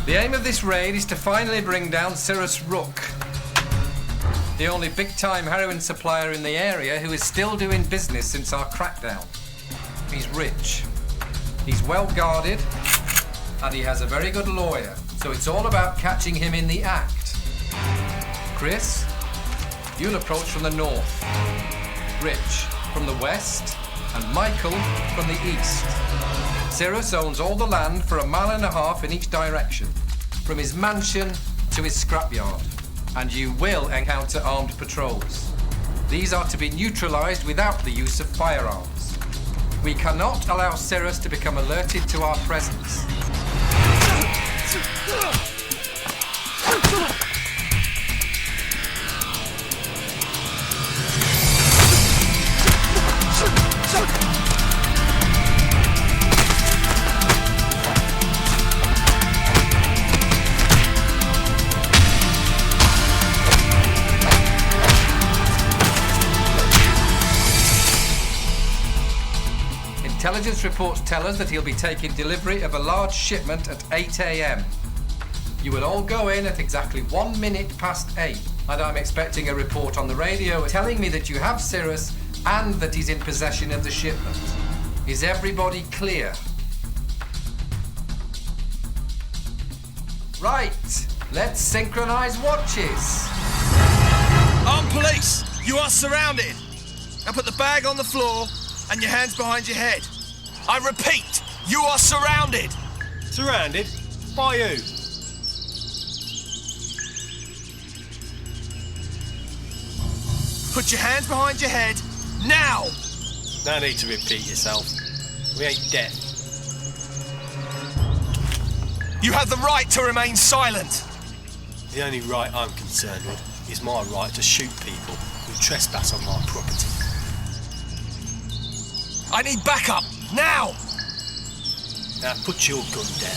The aim of this raid is to finally bring down Cyrus Rook, the only big-time heroin supplier in the area who is still doing business since our crackdown. He's rich, he's well-guarded, and he has a very good lawyer, so it's all about catching him in the act. Chris, you'll approach from the north, Rich from the west, and Michael from the east. Cyrus owns all the land for 1.5 miles in each direction, from his mansion to his scrapyard. And you will encounter armed patrols. These are to be neutralized without the use of firearms. We cannot allow Cyrus to become alerted to our presence. Intelligence reports tell us that he'll be taking delivery of a large shipment at 8 a.m. You will all go in at exactly 1 minute past 8, and I'm expecting a report on the radio telling me that you have Cyrus and that he's in possession of the shipment. Is everybody clear? Right, let's synchronize watches. Armed police, you are surrounded. Now put the bag on the floor and your hands behind your head. I repeat, you are surrounded. Surrounded? By who? Put your hands behind your head, now! No need to repeat yourself. We ain't deaf. You have the right to remain silent. The only right I'm concerned with is my right to shoot people who trespass on my property. I need backup, now! Now put your gun down.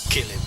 Kill him.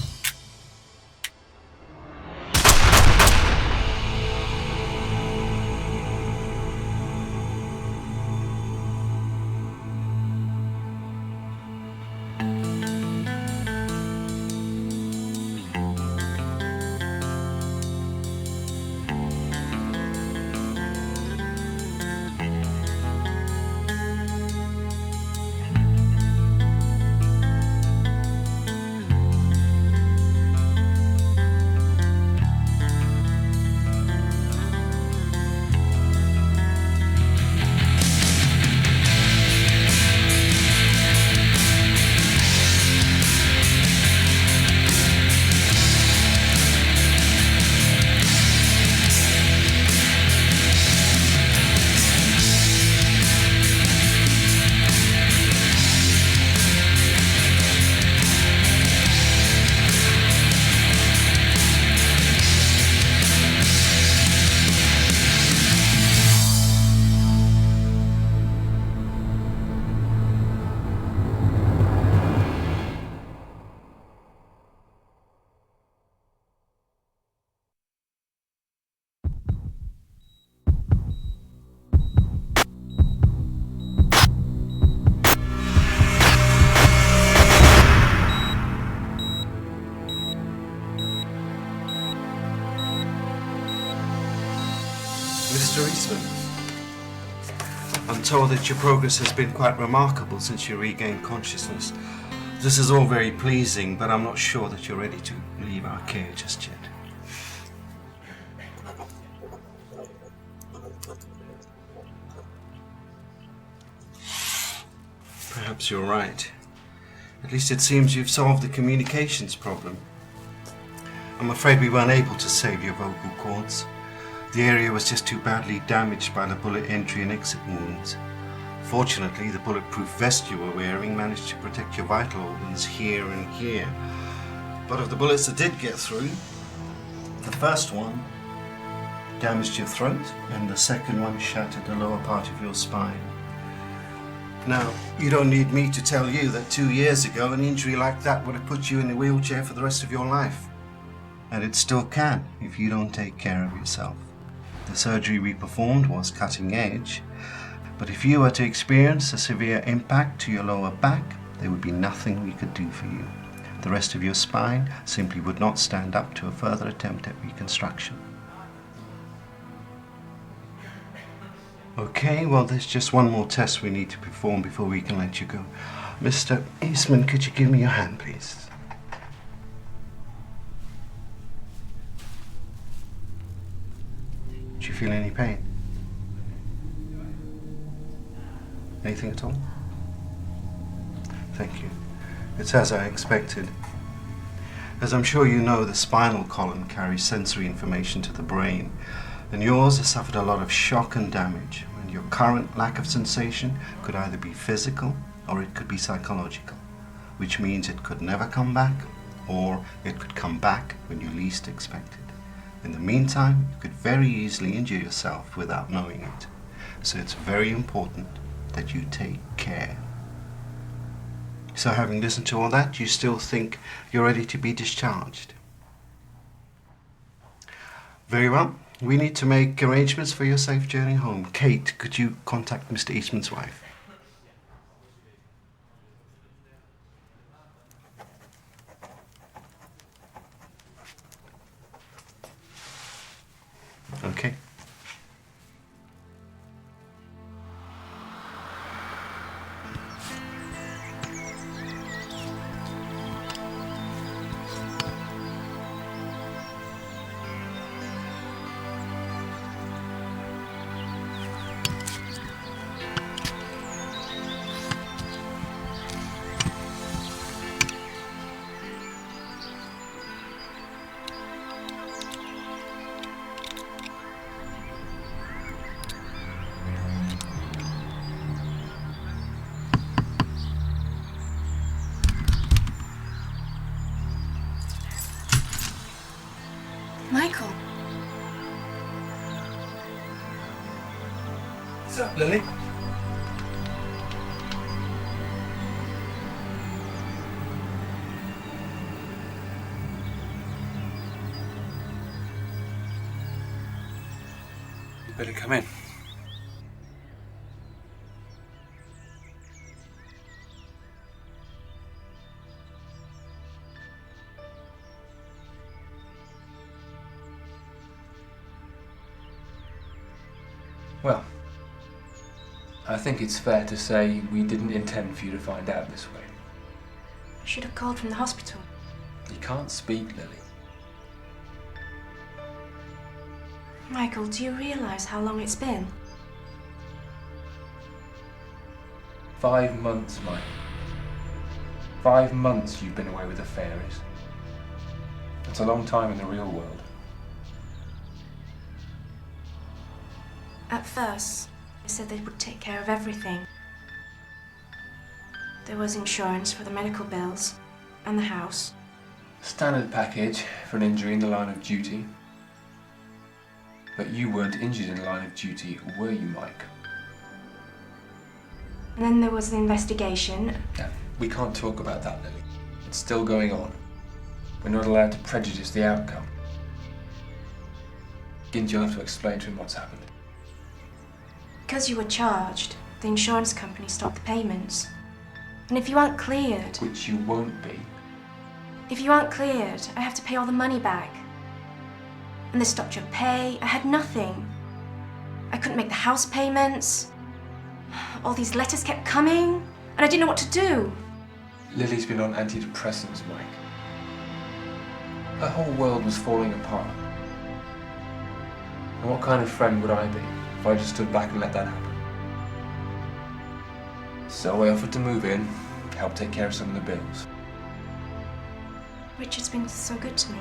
Mr. Eastman, I'm told that your progress has been quite remarkable since you regained consciousness. This is all very pleasing, but I'm not sure that you're ready to leave our care just yet. Perhaps you're right. At least it seems you've solved the communications problem. I'm afraid we weren't able to save your vocal cords. The area was just too badly damaged by the bullet entry and exit wounds. Fortunately, the bulletproof vest you were wearing managed to protect your vital organs here and here. But of the bullets that did get through, the first one damaged your throat and the second one shattered the lower part of your spine. Now, you don't need me to tell you that 2 years ago an injury like that would have put you in a wheelchair for the rest of your life. And it still can if you don't take care of yourself. The surgery we performed was cutting edge, but if you were to experience a severe impact to your lower back, there would be nothing we could do for you. The rest of your spine simply would not stand up to a further attempt at reconstruction. Okay, well, there's just one more test we need to perform before we can let you go. Mr. Eastman, could you give me your hand, please? Do you feel any pain? Anything at all? Thank you. It's as I expected. As I'm sure you know, the spinal column carries sensory information to the brain, and yours has suffered a lot of shock and damage, and your current lack of sensation could either be physical or it could be psychological, which means it could never come back, or it could come back when you least expect it. In the meantime, you could very easily injure yourself without knowing it, so it's very important that you take care. So having listened to all that, you still think you're ready to be discharged? Very well. We need to make arrangements for your safe journey home. Kate, could you contact Mr. Eastman's wife? Okay. Michael. What's up, Lily? You better come in. Well, I think it's fair to say we didn't intend for you to find out this way. I should have called from the hospital. You can't speak, Lily. Michael, do you realise how long it's been? 5 months, Mike. 5 months you've been away with the fairies. That's a long time in the real world. At first, they said they would take care of everything. There was insurance for the medical bills and the house. Standard package for an injury in the line of duty. But you weren't injured in the line of duty, were you, Mike? And then there was the investigation. Yeah, we can't talk about that, Lily. It's still going on. We're not allowed to prejudice the outcome. Gint, you'll have to explain to him what's happened. Because you were charged, the insurance company stopped the payments. And if you aren't cleared... Which you won't be. If you aren't cleared, I have to pay all the money back. And they stopped your pay. I had nothing. I couldn't make the house payments. All these letters kept coming, and I didn't know what to do. Lily's been on antidepressants, Mike. Her whole world was falling apart. And what kind of friend would I be if I just stood back and let that happen? So I offered to move in, help take care of some of the bills. Richard's been so good to me.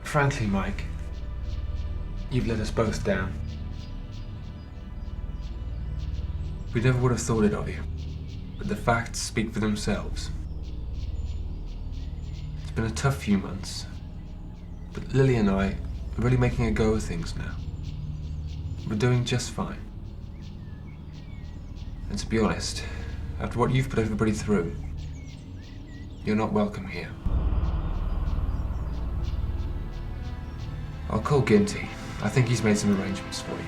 Frankly, Mike, you've let us both down. We never would have thought it of you, but the facts speak for themselves. It's been a tough few months, but Lily and I We're really making a go of things now. We're doing just fine. And to be honest, after what you've put everybody through, you're not welcome here. I'll call Ginty. I think he's made some arrangements for you.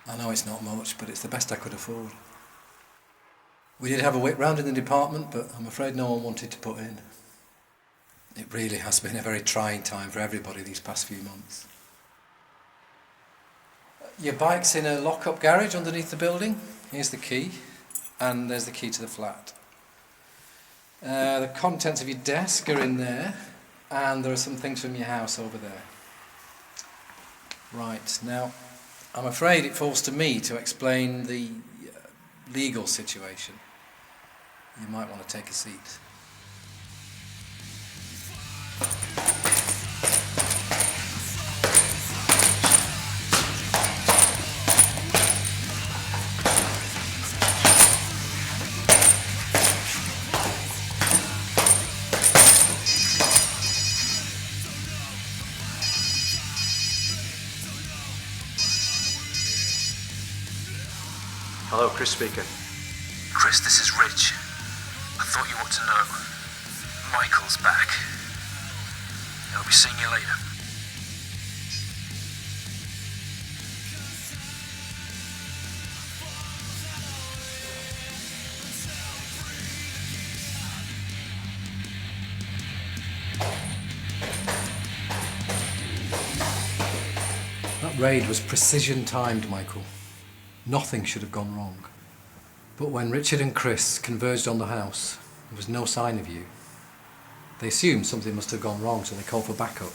I know it's not much, but it's the best I could afford. We did have a whip round in the department, but I'm afraid no one wanted to put in. It really has been a very trying time for everybody these past few months. Your bike's in a lock-up garage underneath the building. Here's the key, and there's the key to the flat. The contents of your desk are in there, and there are some things from your house over there. Right, now, I'm afraid it falls to me to explain the legal situation. You might want to take a seat. Hello, Chris speaking. Chris, this is Rich. I thought you ought to know. Michael's back. He'll be seeing you later. That raid was precision timed, Michael. Nothing should have gone wrong. But when Richard and Chris converged on the house, there was no sign of you. They assumed something must have gone wrong, so they called for backup.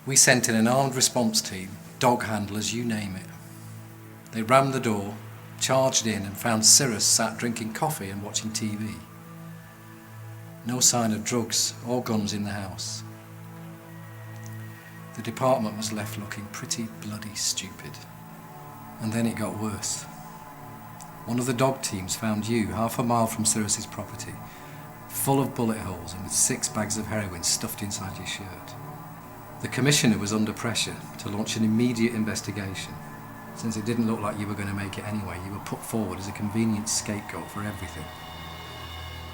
We sent in an armed response team, dog handlers, you name it. They rammed the door, charged in, and found Cyrus sat drinking coffee and watching TV. No sign of drugs or guns in the house. The department was left looking pretty bloody stupid. And then it got worse. One of the dog teams found you half a mile from Cyrus's property, full of bullet holes and with 6 bags of heroin stuffed inside your shirt. The commissioner was under pressure to launch an immediate investigation. Since it didn't look like you were going to make it anyway, you were put forward as a convenient scapegoat for everything.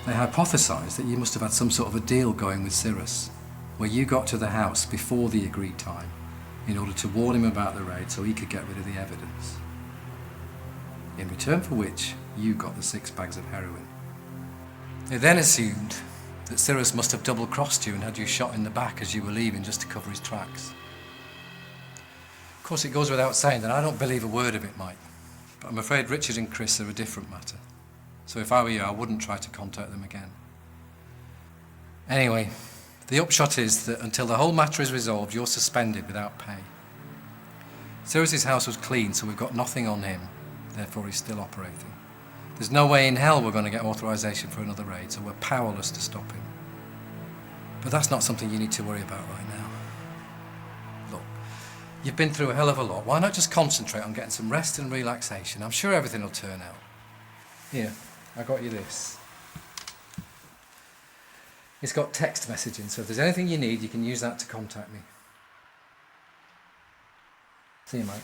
They hypothesized that you must have had some sort of a deal going with Cyrus, where you got to the house before the agreed time, in order to warn him about the raid so he could get rid of the evidence. In return for which, you got the 6 bags of heroin. They then assumed that Cyrus must have double-crossed you and had you shot in the back as you were leaving just to cover his tracks. Of course, it goes without saying that I don't believe a word of it, Mike. But I'm afraid Richard and Chris are a different matter. So if I were you, I wouldn't try to contact them again. Anyway, the upshot is that until the whole matter is resolved, you're suspended without pay. Cyrus's house was clean, so we've got nothing on him. Therefore, he's still operating. There's no way in hell we're going to get authorization for another raid, so we're powerless to stop him. But that's not something you need to worry about right now. Look, you've been through a hell of a lot. Why not just concentrate on getting some rest and relaxation? I'm sure everything will turn out. Here, I got you this. It's got text messaging, so if there's anything you need, you can use that to contact me. See you, mate.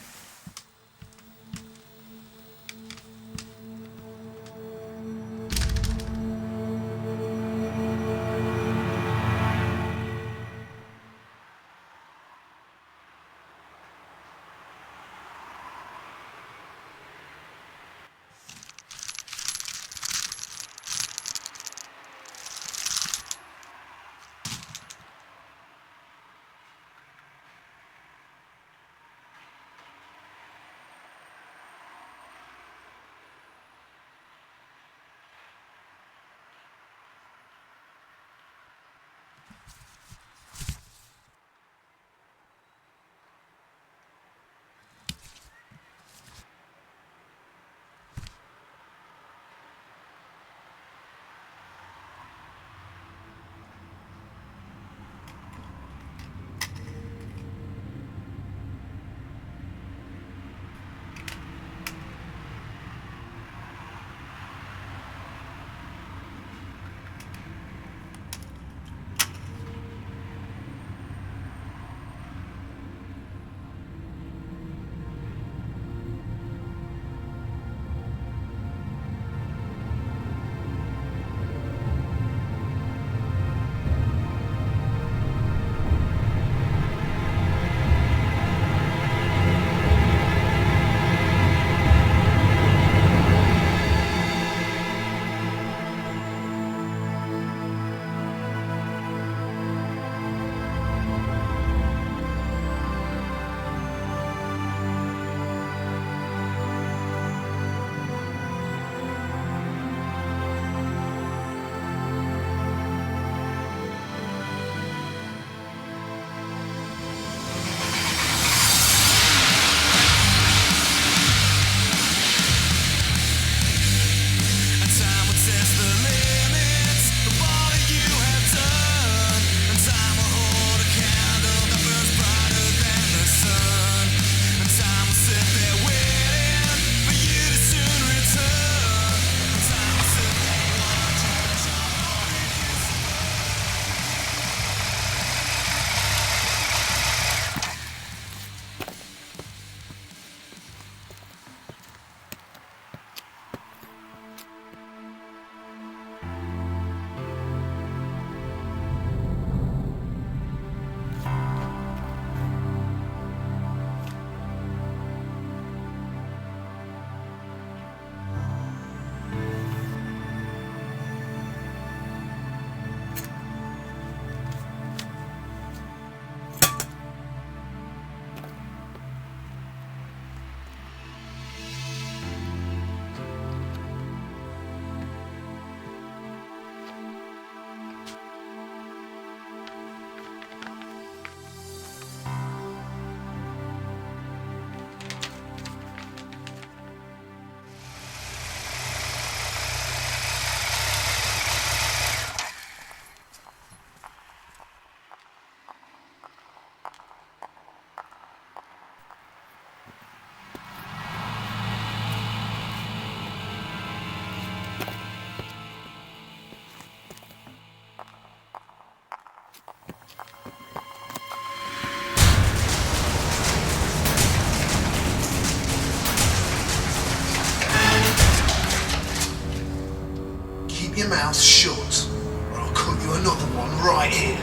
mouth shut, or I'll cut you another one right here.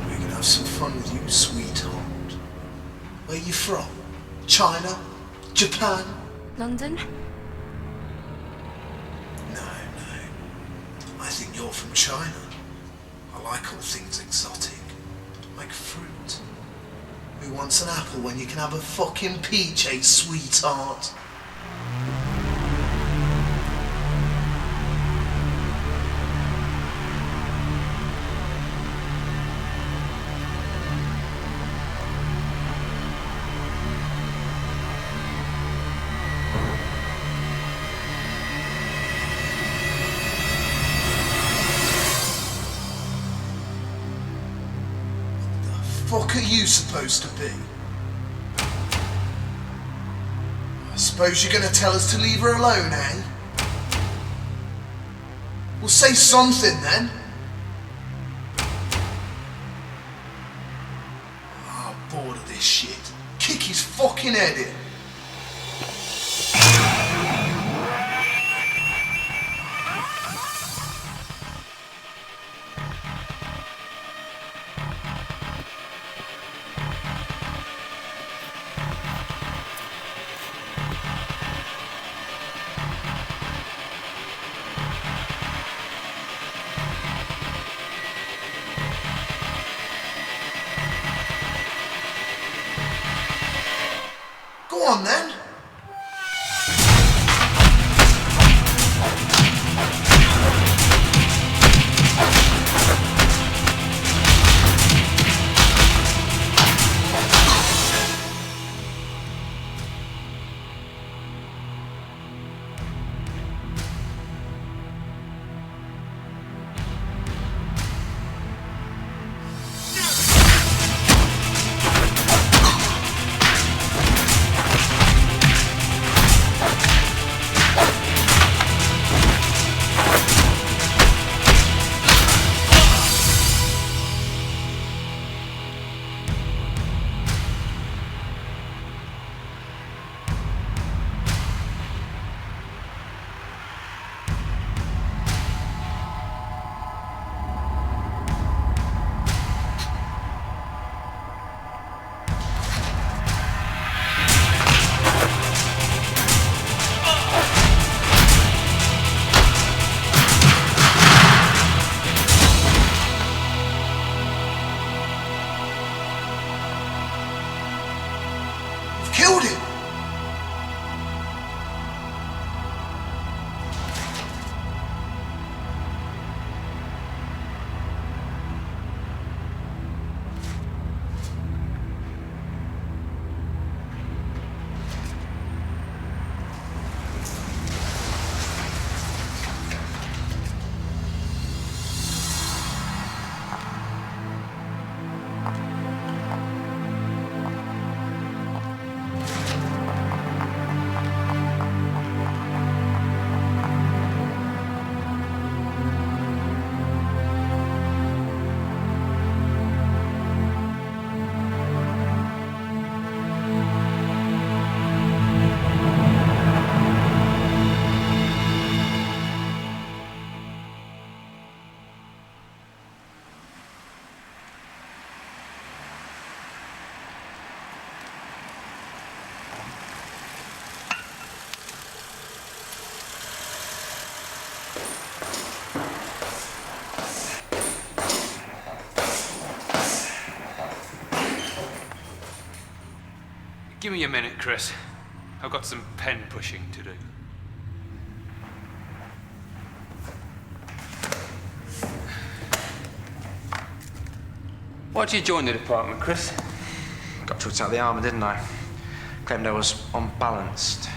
We can have some fun with you, sweetheart. Where you from? China? Japan? London? No. I think you're from China. I like all things exotic. Like fruit. Who wants an apple when you can have a fucking peach, eh, sweetheart? What the fuck are you supposed to be? I suppose you're gonna tell us to leave her alone, eh? Well, say something then. Oh, I'm bored of this shit. Kick his fucking head in. Go on then. Killed him! Give me a minute, Chris. I've got some pen pushing to do. Why did you join the department, Chris? Got chucked out of the army, didn't I? Claimed I was unbalanced.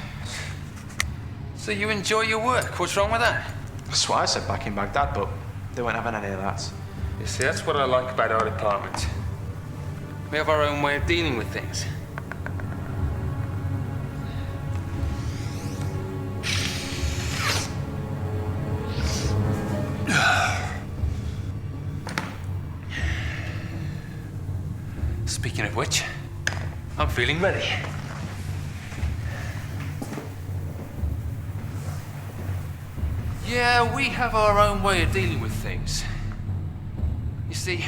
So you enjoy your work? What's wrong with that? That's what I said back in Baghdad, but they weren't having any of that. You see, that's what I like about our department. We have our own way of dealing with things. Speaking of which, I'm feeling ready. Yeah, we have our own way of dealing with things. You see,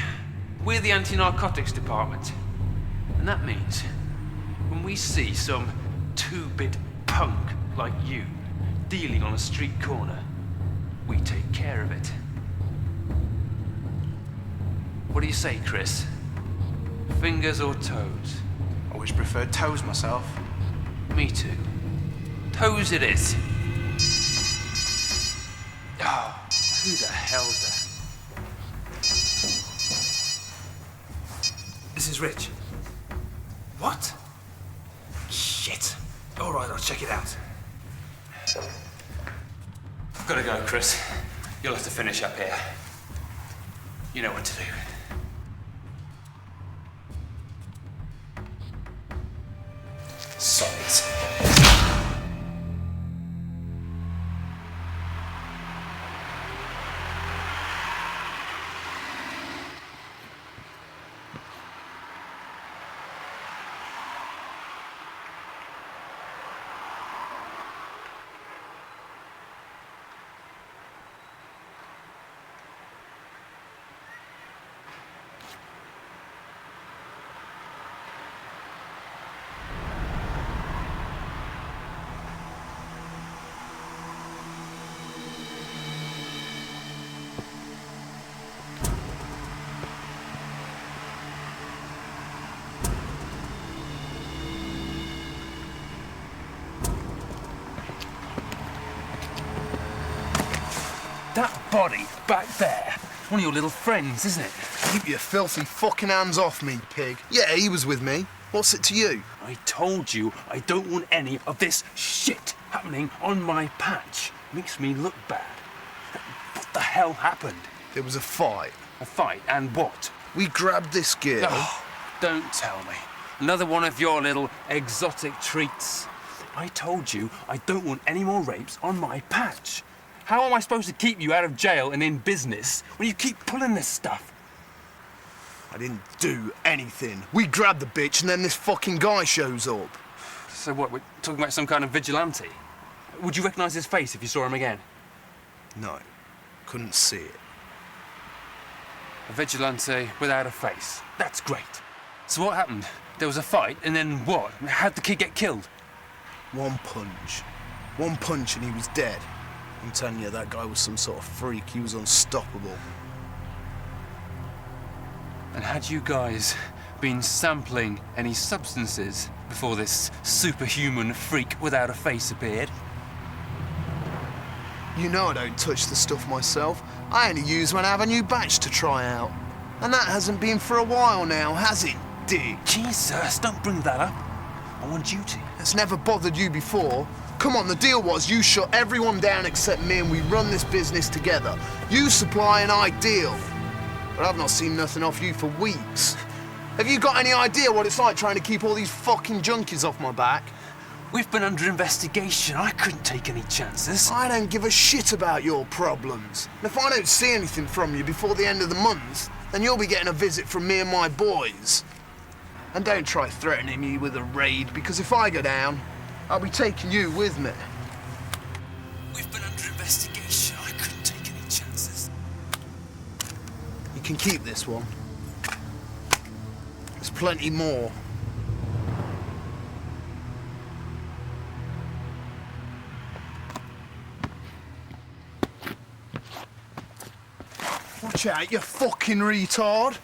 we're the anti-narcotics department. And that means when we see some two-bit punk like you dealing on a street corner, we take care of it. What do you say, Chris? Fingers or toes? Always preferred toes myself. Me too. Toes it is. Oh, who the hell's that? This is Rich. What? Shit. All right, I'll check it out. I've got to go, Chris. You'll have to finish up here. You know what to do. Silence. That body back there, one of your little friends, isn't it? Keep your filthy fucking hands off me, pig. Yeah, he was with me. What's it to you? I told you I don't want any of this shit happening on my patch. Makes me look bad. What the hell happened? There was a fight. A fight, and what? We grabbed this girl. Oh, don't tell me. Another one of your little exotic treats. I told you I don't want any more rapes on my patch. How am I supposed to keep you out of jail and in business when you keep pulling this stuff? I didn't do anything. We grabbed the bitch and then this fucking guy shows up. So what, we're talking about some kind of vigilante? Would you recognise his face if you saw him again? No, couldn't see it. A vigilante without a face. That's great. So what happened? There was a fight, and then what? How'd the kid get killed? One punch. One punch and he was dead. I'm telling you, that guy was some sort of freak. He was unstoppable. And had you guys been sampling any substances before this superhuman freak without a face appeared? You know I don't touch the stuff myself. I only use when I have a new batch to try out. And that hasn't been for a while now, has it, Dick? Jesus, don't bring that up. I'm on duty. It's never bothered you before. Come on, the deal was you shut everyone down except me and we run this business together. You supply and I deal. But I've not seen nothing off you for weeks. Have you got any idea what it's like trying to keep all these fucking junkies off my back? We've been under investigation. I couldn't take any chances. I don't give a shit about your problems. And if I don't see anything from you before the end of the month, then you'll be getting a visit from me and my boys. And don't try threatening me with a raid, because if I go down, I'll be taking you with me. We've been under investigation. I couldn't take any chances. You can keep this one. There's plenty more. Watch out, you fucking retard!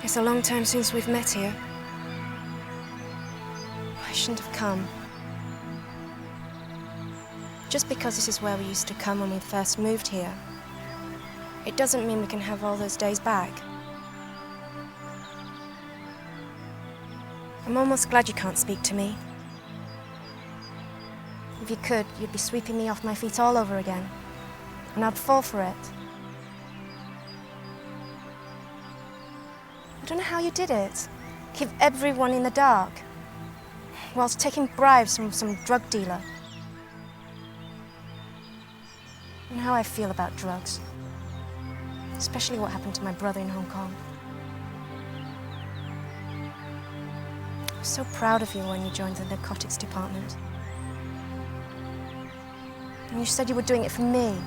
It's a long time since we've met here. I shouldn't have come. Just because this is where we used to come when we first moved here, it doesn't mean we can have all those days back. I'm almost glad you can't speak to me. If you could, you'd be sweeping me off my feet all over again. And I'd fall for it. I don't know how you did it. Keep everyone in the dark, whilst taking bribes from some drug dealer. You know how I feel about drugs. Especially what happened to my brother in Hong Kong. I was so proud of you when you joined the narcotics department. And you said you were doing it for me.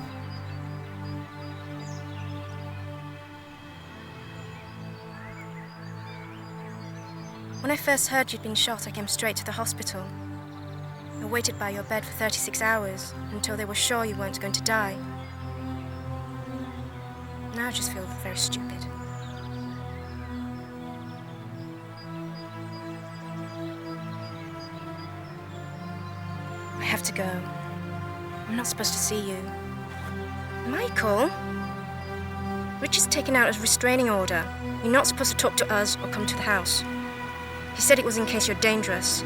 When I first heard you'd been shot, I came straight to the hospital. I waited by your bed for 36 hours until they were sure you weren't going to die. Now I just feel very stupid. I have to go. I'm not supposed to see you. Michael? Richard's taken out a restraining order. You're not supposed to talk to us or come to the house. He said it was in case you're dangerous.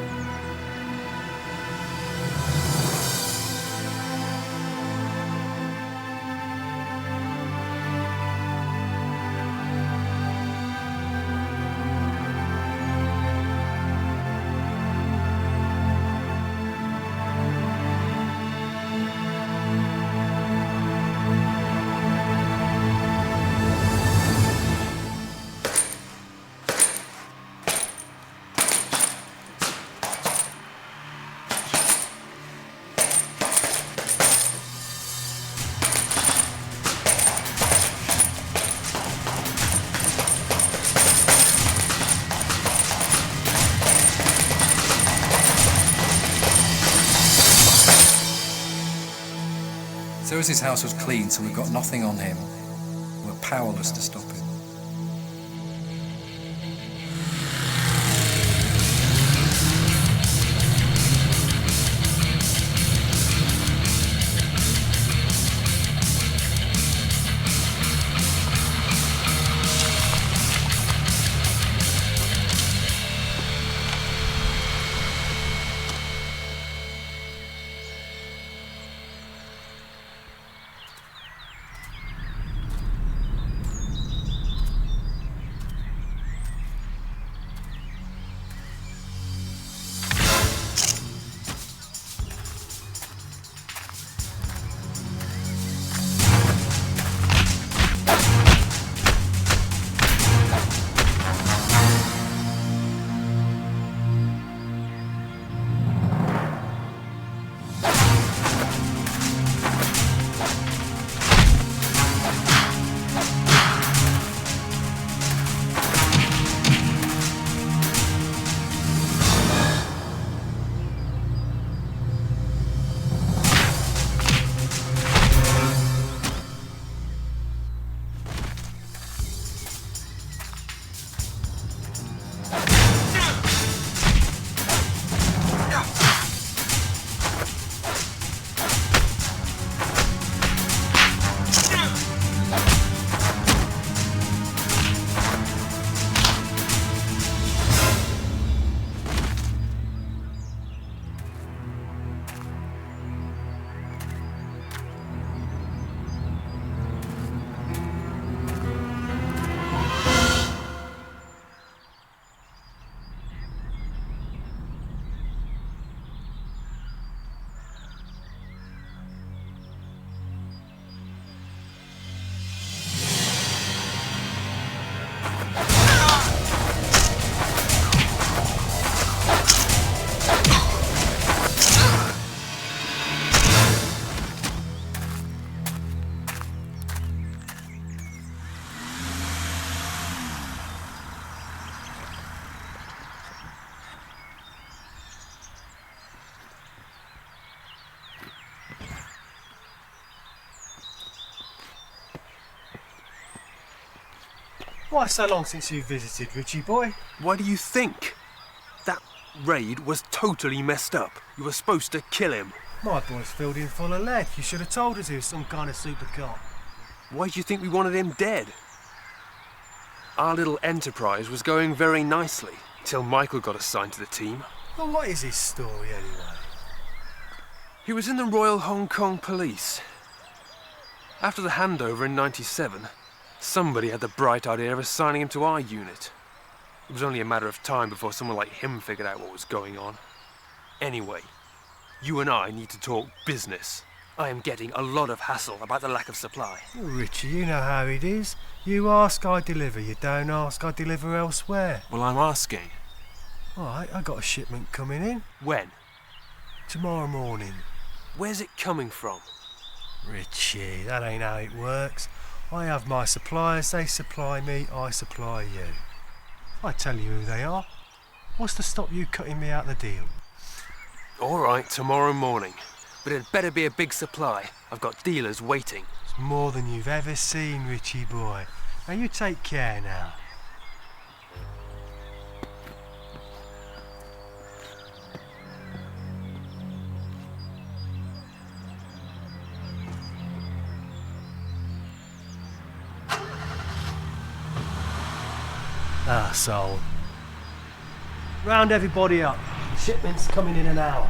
Cyrus's house was clean, so we got nothing on him. We were powerless to stop him. Why so long since you visited, Richie boy? Why do you think? That raid was totally messed up. You were supposed to kill him. My boy's filled in full of lead. You should have told us he was some kind of super cop. Why do you think we wanted him dead? Our little enterprise was going very nicely, till Michael got assigned to the team. Well, what is his story, anyway? He was in the Royal Hong Kong Police. After the handover in '97, somebody had the bright idea of assigning him to our unit. It was only a matter of time before someone like him figured out what was going on. Anyway, you and I need to talk business. I am getting a lot of hassle about the lack of supply. Richie, you know how it is. You ask, I deliver. You don't ask, I deliver elsewhere. Well, I'm asking. All right, I got a shipment coming in. When? Tomorrow morning. Where's it coming from? Richie, that ain't how it works. I have my suppliers, they supply me, I supply you. I tell you who they are. What's to stop you cutting me out the deal? All right, tomorrow morning. But it better be a big supply. I've got dealers waiting. It's more than you've ever seen, Richie boy. Now you take care now. Ah, soul. Round everybody up. Shipment's coming in an hour.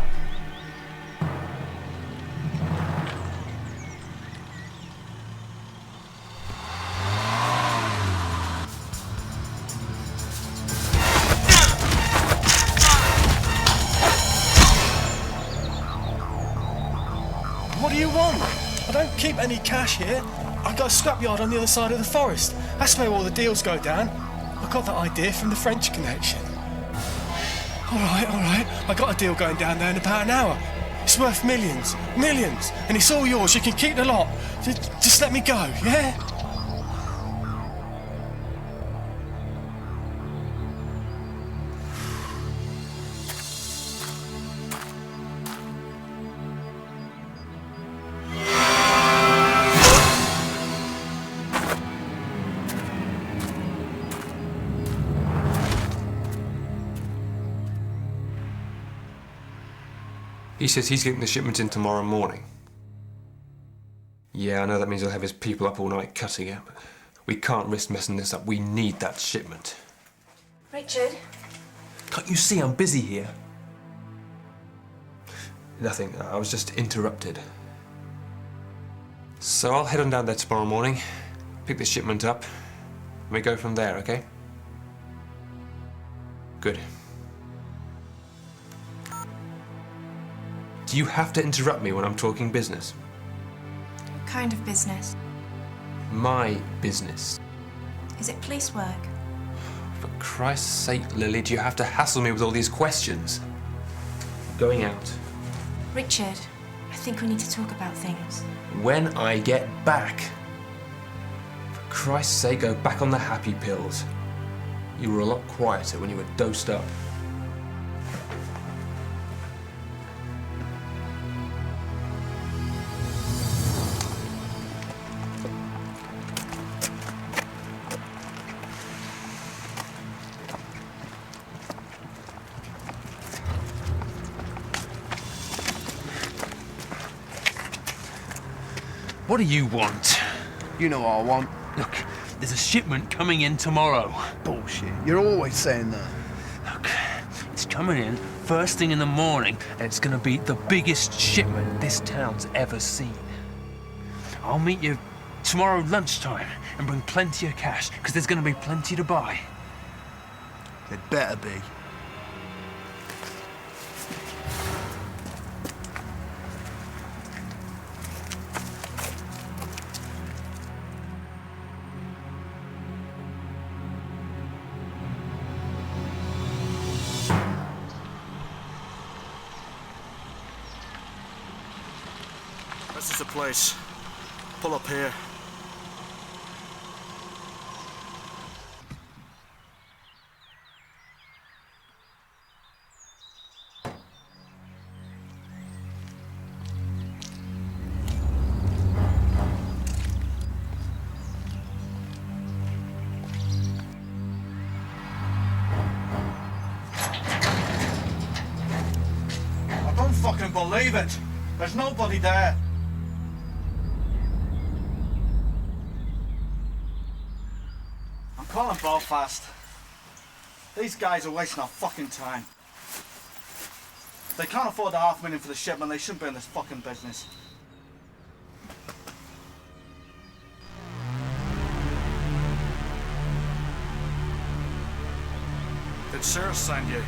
What do you want? I don't keep any cash here. I got a scrapyard on the other side of the forest. That's where all the deals go down. I got that idea from the French connection. All right. I got a deal going down there in about an hour. It's worth millions, and it's all yours. You can keep the lot. Just let me go, yeah? He says he's getting the shipment in tomorrow morning. Yeah, I know that means he'll have his people up all night cutting it, but we can't risk messing this up. We need that shipment. Richard? Can't you see I'm busy here? Nothing, I was just interrupted. So I'll head on down there tomorrow morning, pick the shipment up, and we go from there, okay? Good. Do you have to interrupt me when I'm talking business? What kind of business? My business. Is it police work? For Christ's sake, Lily, do you have to hassle me with all these questions? Going out. Richard, I think we need to talk about things. When I get back. For Christ's sake, go back on the happy pills. You were a lot quieter when you were dosed up. What do you want? You know what I want. Look, there's a shipment coming in tomorrow. Bullshit. You're always saying that. Look, it's coming in first thing in the morning, and it's gonna be the biggest shipment this town's ever seen. I'll meet you tomorrow lunchtime and bring plenty of cash, because there's gonna be plenty to buy. It better be. This is the place. Pull up here. I don't fucking believe it. There's nobody there. I'm calling Belfast. These guys are wasting our fucking time. They can't afford the $500,000 for the shipment. They shouldn't be in this fucking business. Did Cyrus send you?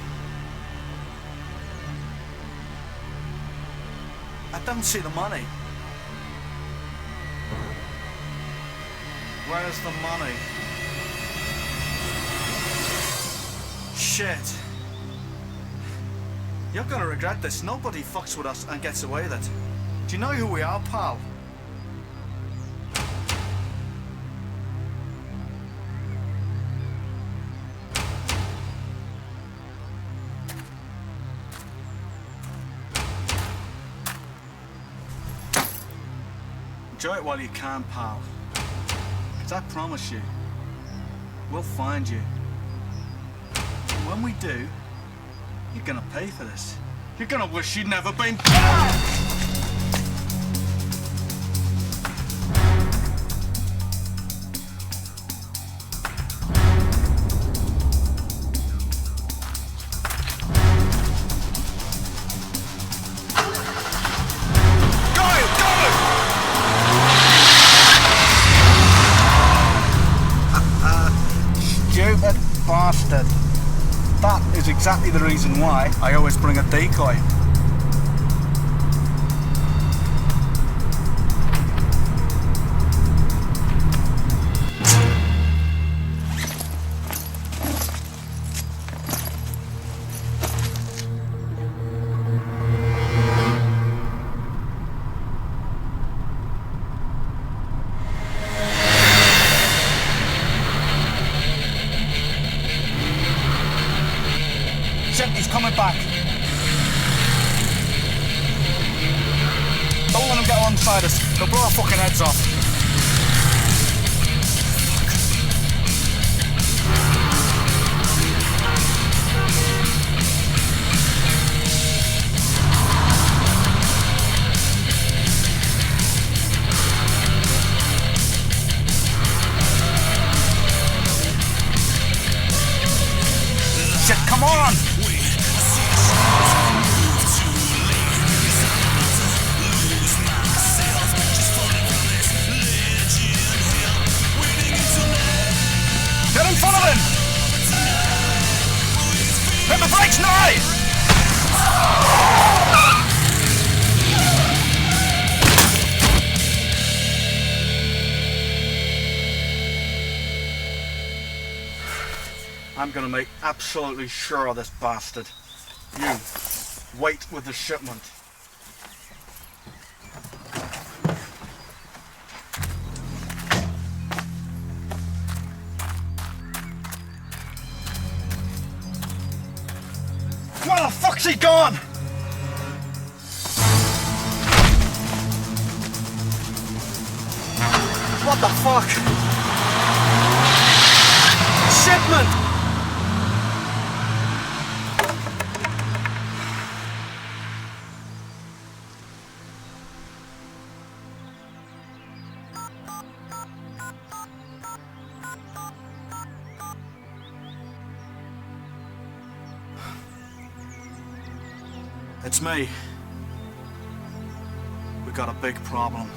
I don't see the money. Where's the money? Shit. You're gonna regret this. Nobody fucks with us and gets away with it. Do you know who we are, pal? Enjoy it while you can, pal. Because I promise you, we'll find you. And when we do, you're gonna pay for this. You're gonna wish you'd never been born! Bastard. That is exactly the reason why I always bring a decoy. Coming back. Don't let them get alongside us. They'll blow our fucking heads off. Shit, come on! Get in front of him! Hit the brakes now! I'm gonna make absolutely sure of this bastard. You, wait with the shipment. Where the fuck's he gone? What the fuck? Shipment! It's me. We got a big problem.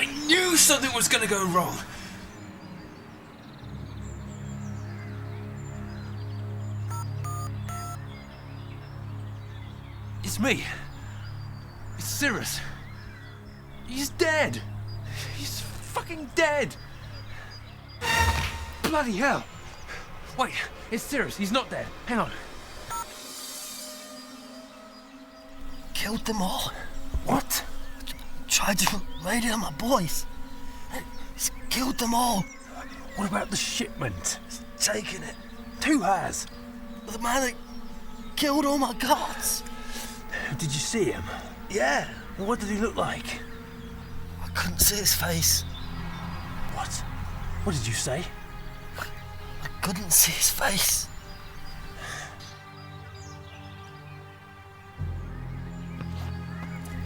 I knew something was gonna go wrong. It's me. It's Cyrus. He's dead. He's fucking dead. Bloody hell. Wait, it's Cyrus. He's not dead. Hang on. Killed them all. What? Tried to radio my boys. He's killed them all. What about the shipment? Taking it. Who has? The man that killed all my guards. Did you see him? Yeah. What did he look like? I couldn't see his face. What? What did you say? I couldn't see his face.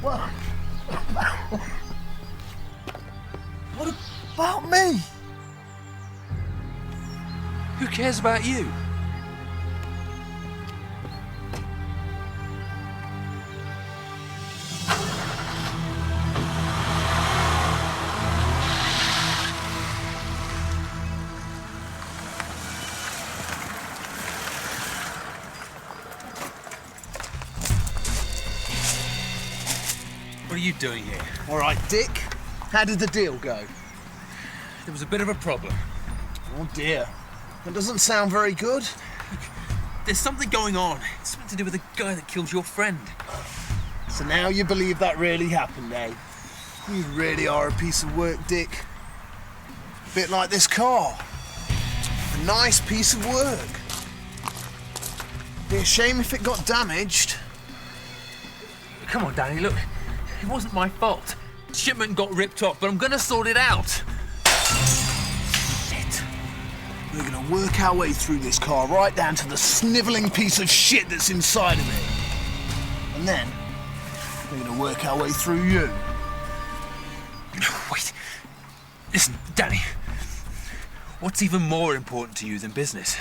What? What about me? Who cares about you? What are you doing here? All right, Dick. How did the deal go? There was a bit of a problem. Oh dear. That doesn't sound very good. There's something going on. It's something to do with the guy that killed your friend. So now you believe that really happened, eh? You really are a piece of work, Dick. A bit like this car. A nice piece of work. Be a shame if it got damaged. Come on, Danny, look. It wasn't my fault. Shipment got ripped off, but I'm gonna sort it out. Shit. We're gonna work our way through this car right down to the snivelling piece of shit that's inside of it. And then, we're gonna work our way through you. Wait. Listen, Danny. What's even more important to you than business?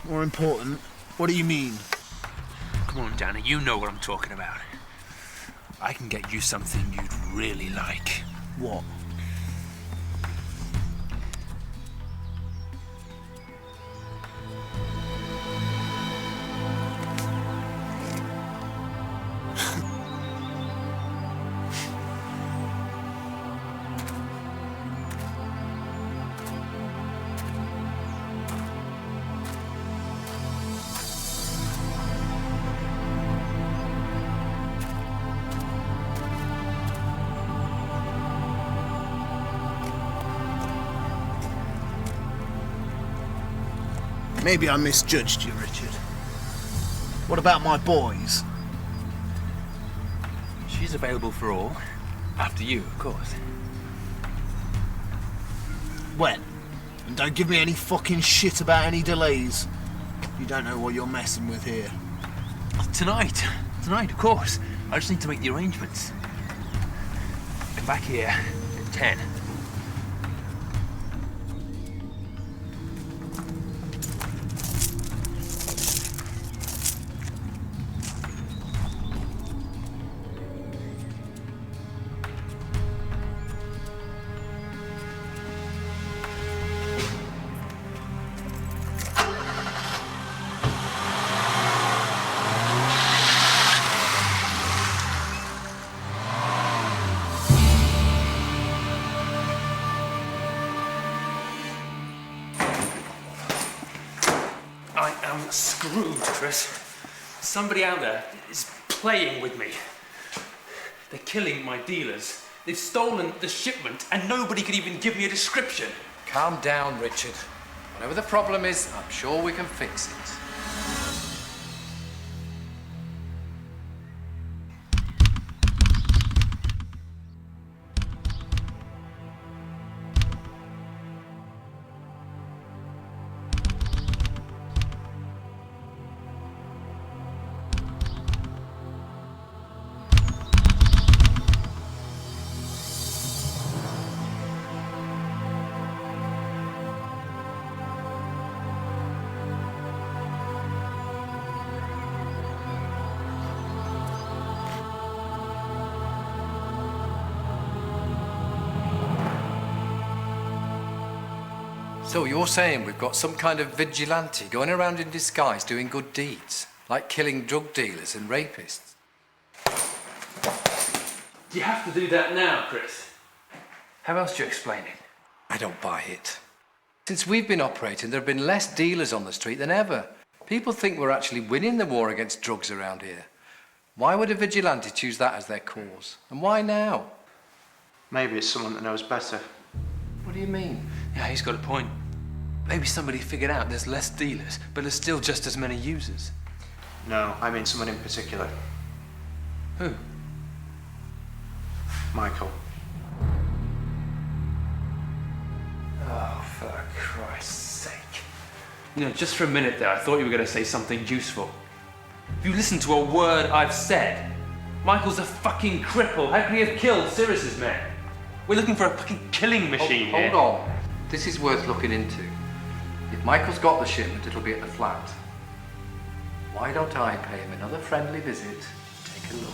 More important? What do you mean? Come on, Danny, you know what I'm talking about. I can get you something you'd really like. What? Maybe I misjudged you, Richard. What about my boys? She's available for all. After you, of course. When? And don't give me any fucking shit about any delays. You don't know what you're messing with here. Tonight. Tonight, of course. I just need to make the arrangements. Come back here at 10. I'm screwed, Chris. Somebody out there is playing with me. They're killing my dealers. They've stolen the shipment and nobody could even give me a description. Calm down, Richard. Whatever the problem is, I'm sure we can fix it. So you're saying we've got some kind of vigilante going around in disguise doing good deeds, like killing drug dealers and rapists? Do you have to do that now, Chris? How else do you explain it? I don't buy it. Since we've been operating, there have been less dealers on the street than ever. People think we're actually winning the war against drugs around here. Why would a vigilante choose that as their cause? And why now? Maybe it's someone that knows better. What do you mean? Yeah, he's got a point. Maybe somebody figured out there's less dealers, but there's still just as many users. No, I mean someone in particular. Who? Michael. Oh, for Christ's sake. You know, just for a minute there, I thought you were going to say something useful. If you listen to a word I've said, Michael's a fucking cripple. How could he have killed Cyrus's men? We're looking for a fucking killing machine here. Hold on. This is worth looking into. If Michael's got the shipment, it'll be at the flat. Why don't I pay him another friendly visit? Take a look.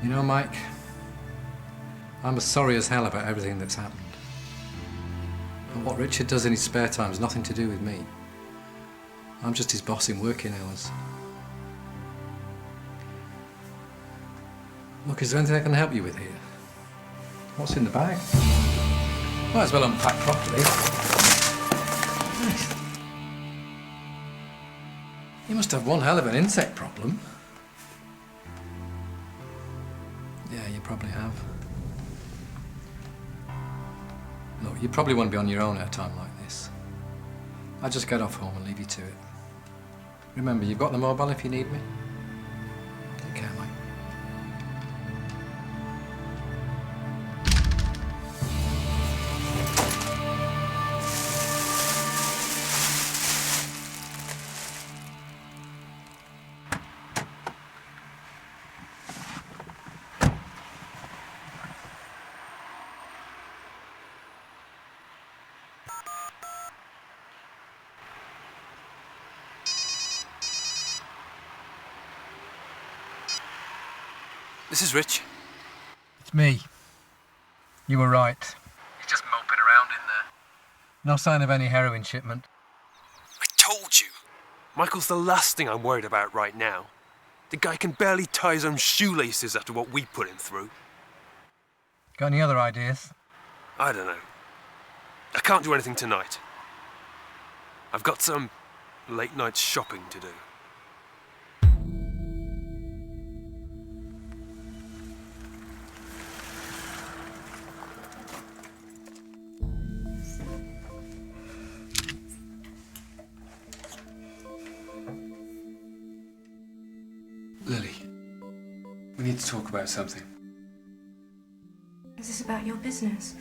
You know, Mike, I'm as sorry as hell about everything that's happened. But what Richard does in his spare time has nothing to do with me. I'm just his boss in working hours. Look, is there anything I can help you with here? What's in the bag? Might as well unpack properly. Nice. You must have one hell of an insect problem. Yeah, you probably have. Look, you probably want to be on your own at a time like this. I'll just get off home and leave you to it. Remember, you've got the mobile if you need me. Take care, mate. This is Rich. It's me. You were right. He's just moping around in there. No sign of any heroin shipment. I told you. Michael's the last thing I'm worried about right now. The guy can barely tie his own shoelaces after what we put him through. Got any other ideas? I don't know. I can't do anything tonight. I've got some late night shopping to do. Lily, we need to talk about something. Is this about your business?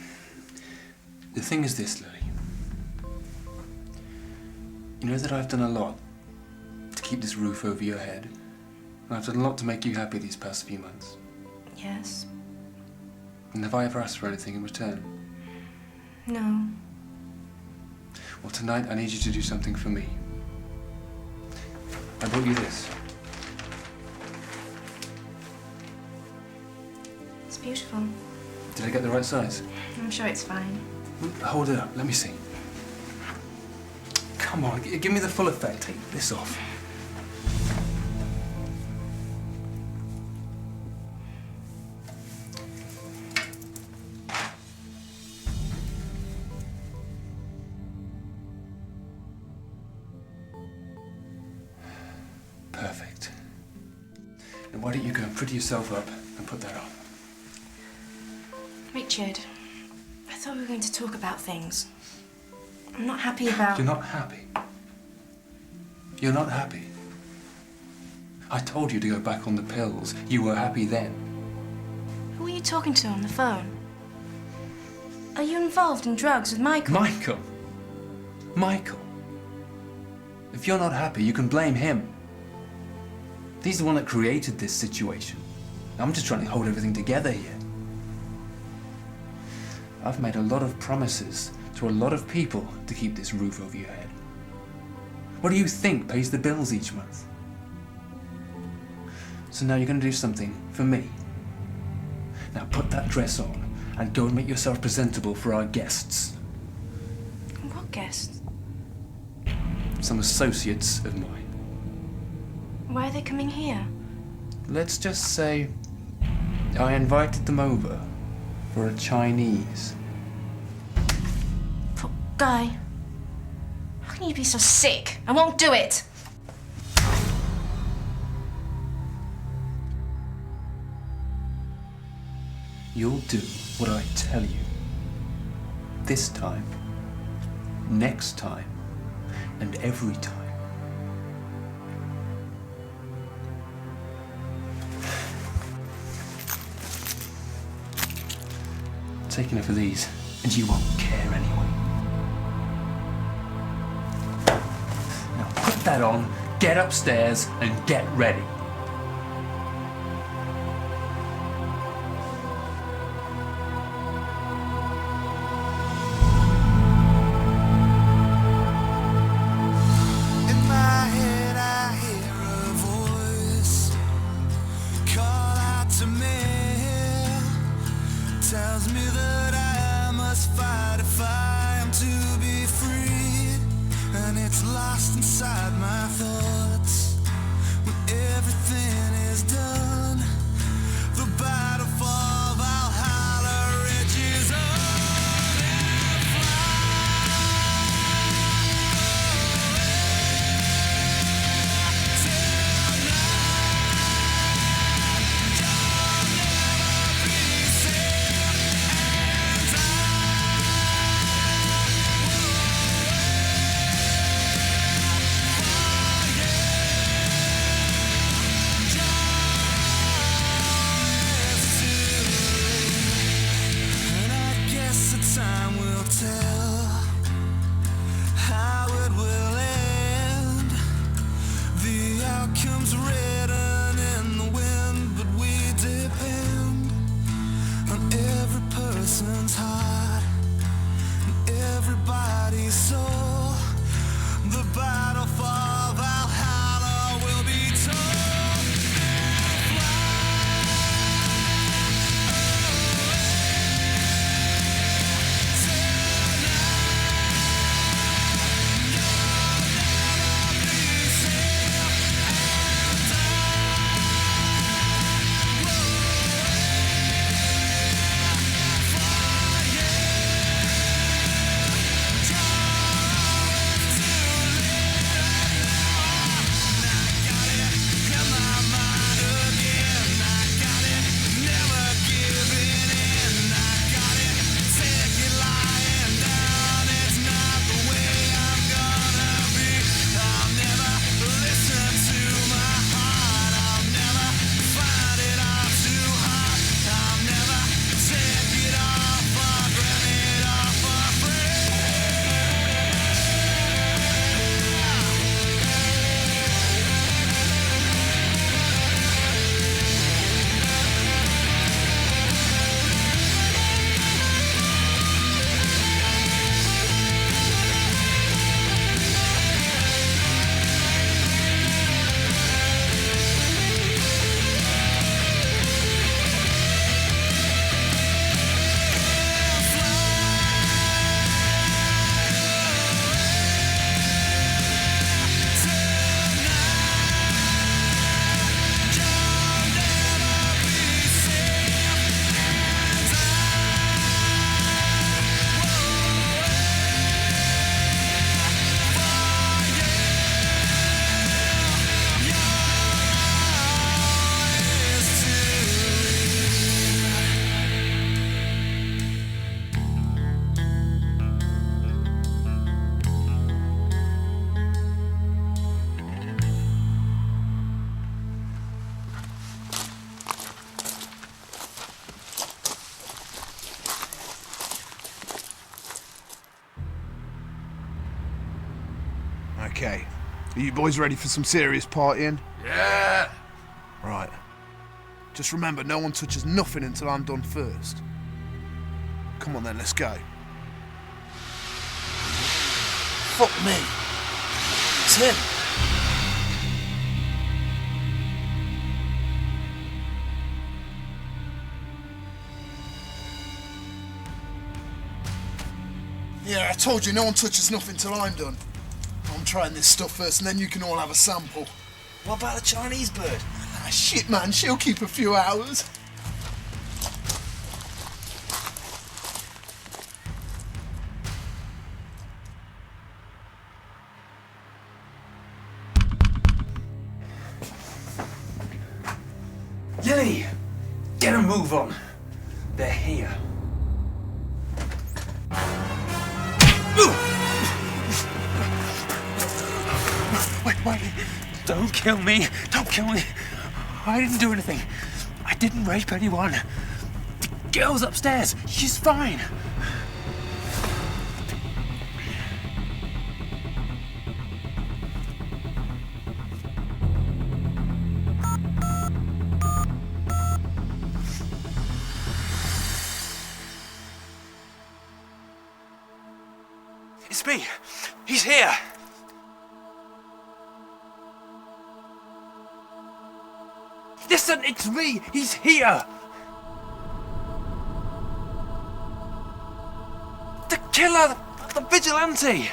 The thing is this, Lily. You know that I've done a lot to keep this roof over your head. And I've done a lot to make you happy these past few months. Yes. And have I ever asked for anything in return? No. Well, tonight I need you to do something for me. I brought you this. It's beautiful. Did I get the right size? I'm sure it's fine. Hold it up, let me see. Come on, give me the full effect. Take this off. Perfect. Now why don't you go and pretty yourself up and put that on? Richard, I thought we were going to talk about things. I'm not happy about... You're not happy? You're not happy? I told you to go back on the pills. You were happy then. Who are you talking to on the phone? Are you involved in drugs with Michael? Michael? Michael. If you're not happy, you can blame him. He's the one that created this situation. I'm just trying to hold everything together here. I've made a lot of promises to a lot of people to keep this roof over your head. What do you think pays the bills each month? So now you're going to do something for me. Now put that dress on and go and make yourself presentable for our guests. What guests? Some associates of mine. Why are they coming here? Let's just say I invited them over for a Chinese. Guy, how can you be so sick? I won't do it. You'll do what I tell you. This time, next time, and every time. Take enough of these, and you won't care anyway. Now put that on, get upstairs, and get ready. Okay. Are you boys ready for some serious partying? Yeah. Right. Just remember, no one touches nothing until I'm done first. Come on then, let's go. Fuck me. It's him. Yeah, I told you, no one touches nothing till I'm done. I'm trying this stuff first, and then you can all have a sample. What about the Chinese bird? Ah, shit, man, she'll keep a few hours. Gilly! Get a move on. They're here. Wait. Don't kill me. Don't kill me. I didn't do anything. I didn't rape anyone. The girl's upstairs. She's fine. It's me. He's here. Listen, it's me. He's here. The killer, the vigilante.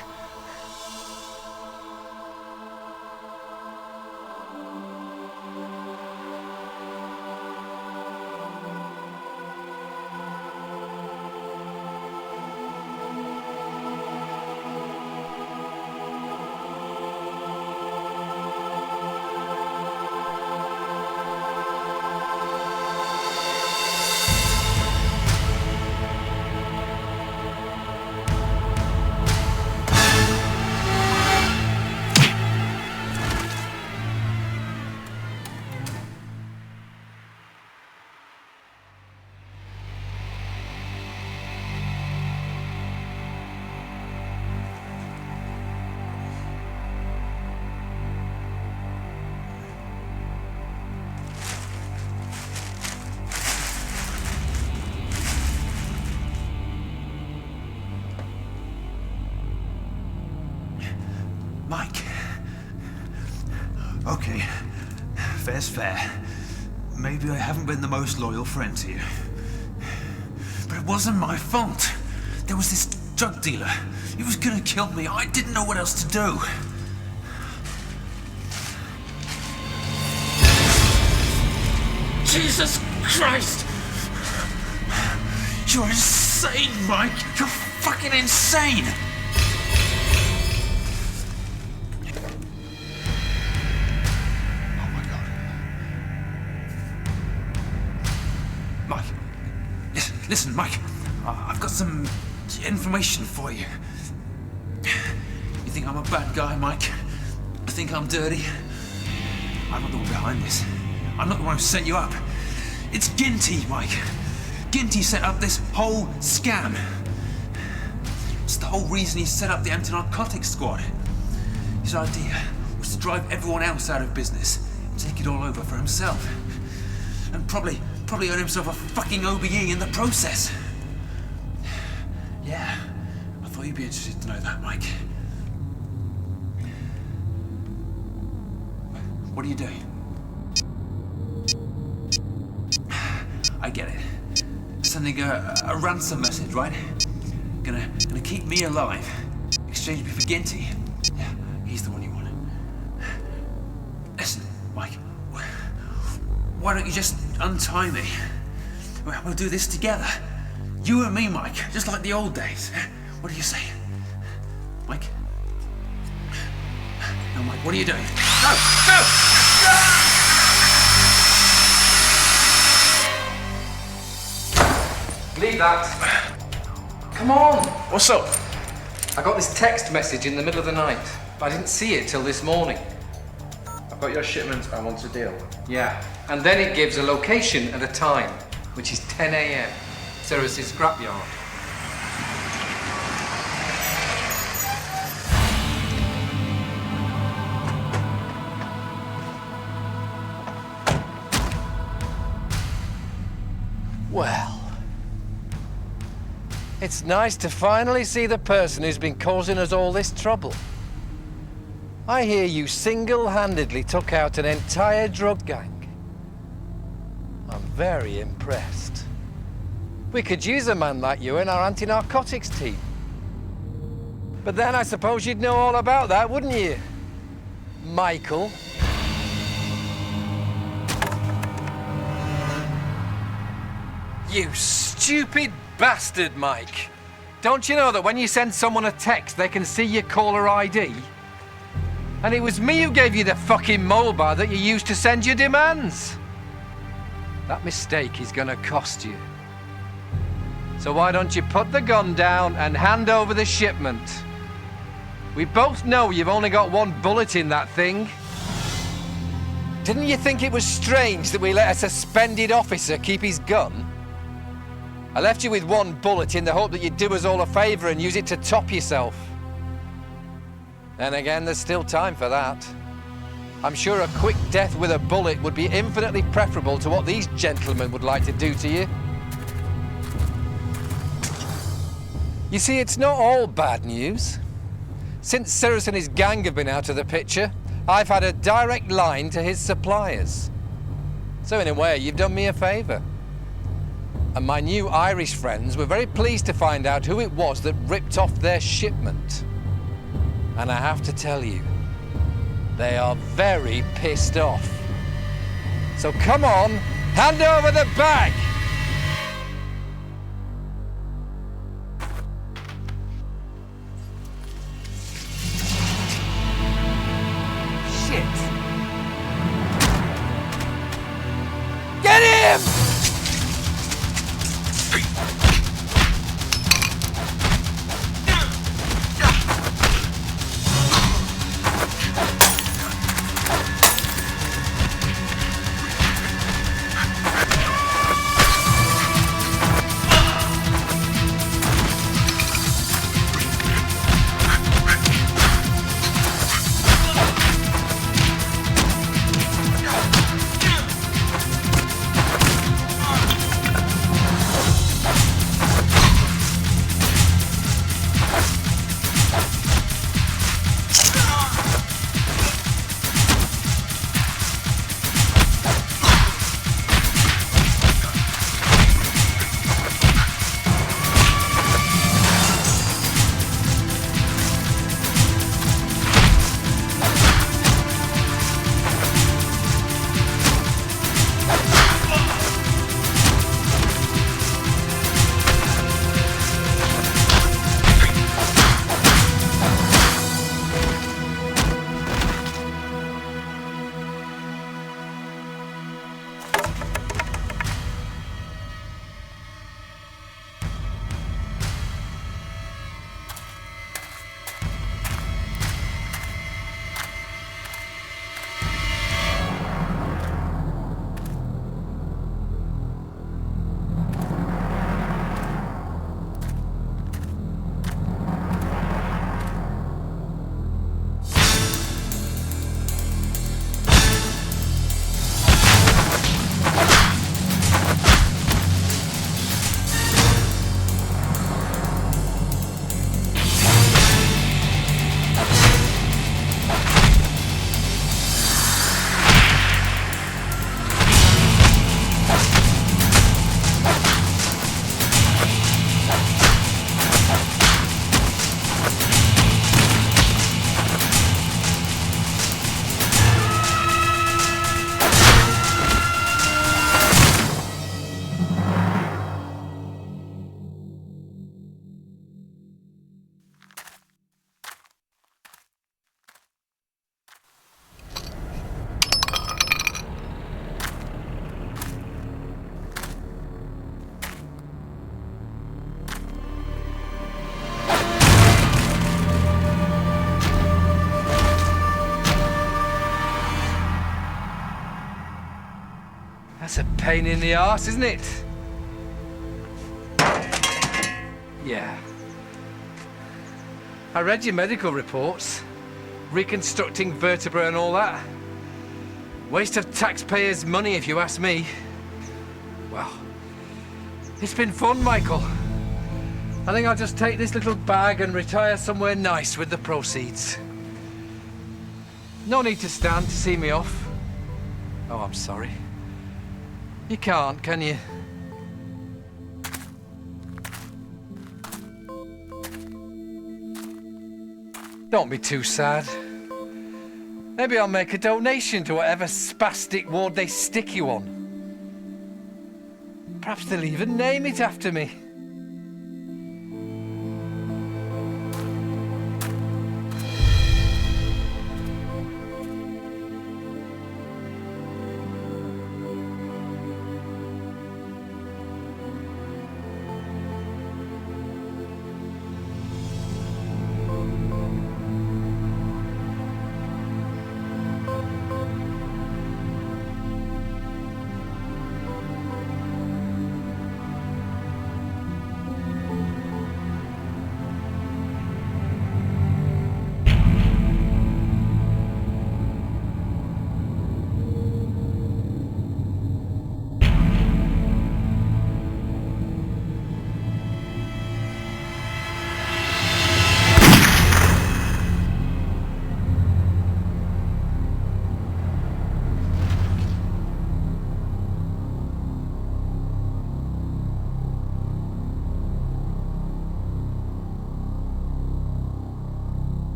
Mike. Okay, fair's fair. Maybe I haven't been the most loyal friend to you. But it wasn't my fault. There was this drug dealer. He was gonna kill me. I didn't know what else to do. Jesus Christ! You're insane, Mike! You're fucking insane! Listen, Mike, I've got some information for you. You think I'm a bad guy, Mike? You think I'm dirty? I'm not the one behind this. I'm not the one who set you up. It's Ginty, Mike. Ginty set up this whole scam. It's the whole reason he set up the anti-narcotics squad. His idea was to drive everyone else out of business and take it all over for himself. And probably earn himself a fucking OBE in the process. Yeah, I thought you'd be interested to know that, Mike. What are you doing? I get it. Sending a ransom message, right? Gonna keep me alive. Exchange me for Ginty. Yeah, he's the one you want. Listen, Mike. Why don't you just untie me? We'll do this together. You and me, Mike, just like the old days. What do you say? Mike? No, Mike, what are you doing? No! Leave that. Come on. What's up? I got this text message in the middle of the night, but I didn't see it till this morning. I've got your shipment. I want a deal. Yeah, and then it gives a location and a time, which is 10 a.m. Cyrus's scrapyard. Well, it's nice to finally see the person who's been causing us all this trouble. I hear you single-handedly took out an entire drug gang. I'm very impressed. We could use a man like you in our anti-narcotics team. But then I suppose you'd know all about that, wouldn't you, Michael? You stupid bastard, Mike. Don't you know that when you send someone a text, they can see your caller ID? And it was me who gave you the fucking mobile that you used to send your demands. That mistake is gonna cost you. So why don't you put the gun down and hand over the shipment? We both know you've only got one bullet in that thing. Didn't you think it was strange that we let a suspended officer keep his gun? I left you with one bullet in the hope that you'd do us all a favour and use it to top yourself. Then again, there's still time for that. I'm sure a quick death with a bullet would be infinitely preferable to what these gentlemen would like to do to you. You see, it's not all bad news. Since Cyrus and his gang have been out of the picture, I've had a direct line to his suppliers. So in a way, you've done me a favour. And my new Irish friends were very pleased to find out who it was that ripped off their shipment. And I have to tell you, they are very pissed off. So come on, hand over the bag! Shit! Get him! That's a pain in the arse, isn't it? Yeah. I read your medical reports. Reconstructing vertebra and all that. Waste of taxpayers' money, if you ask me. Well, It's been fun, Michael. I think I'll just take this little bag and retire somewhere nice with the proceeds. No need to stand to see me off. Oh, I'm sorry. You can't, can you? Don't be too sad. Maybe I'll make a donation to whatever spastic ward they stick you on. Perhaps they'll even name it after me.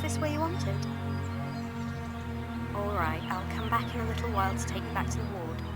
this where you wanted? All right, I'll come back in a little while to take you back to the ward.